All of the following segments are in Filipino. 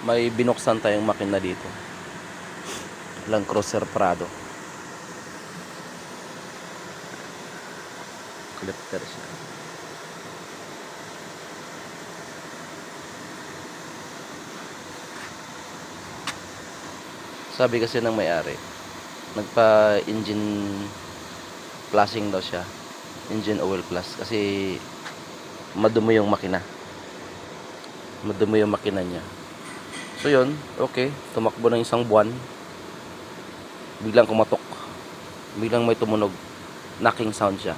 may binuksan tayong makina dito. Land Cruiser Prado. Collector siya. Sabi kasi ng may-ari, nagpa-engine flushing daw siya. Engine oil flush kasi madumi yung makina. Madumi yung makina niya. So yun, okay, tumakbo ng isang buwan. Biglang kumatok. Biglang may tumunog. Knocking sound siya.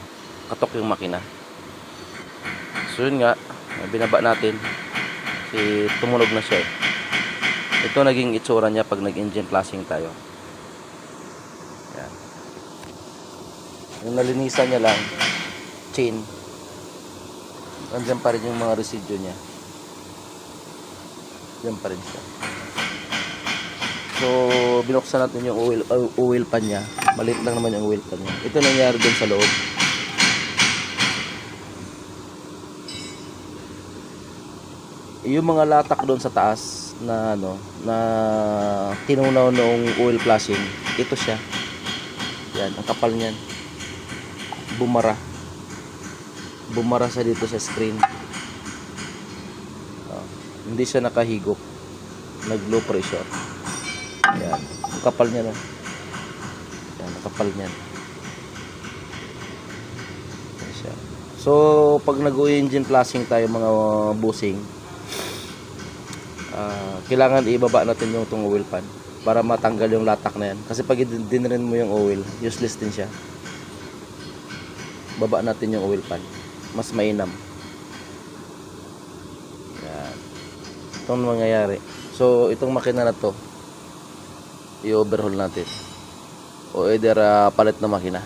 Katok yung makina. So yun nga, binaba natin. Kasi tumunog na siya eh. Ito naging itsura niya pag nag-engine flushing tayo. Yan. Yung nalinisan niya lang, chain. Nandiyan pa rin yung mga residue niya. Yan pa rin siya. So, binuksan natin yung oil pan niya. Maliit lang naman yung oil pan niya. Ito nangyari dun sa loob. Yung mga latak doon sa taas na na tinunaw noong oil flushing, ito siya. Yan, ang kapal niyan. Bumara siya dito sa screen. Hindi siya nakahigop, nag low pressure. Yan, ang kapal niya no. Yan, ang kapal niyan. Yan siya. So pag nag-engine flushing tayo mga busing, kailangan ibaba natin yung itong oil pan para matanggal yung latak na yan. Kasi pag dinrin mo yung oil, useless din siya. Baba natin yung oil pan, mas mainam. Yan. Itong mangyayari. So itong makina na to, i-overhaul natin. O either palit na makina.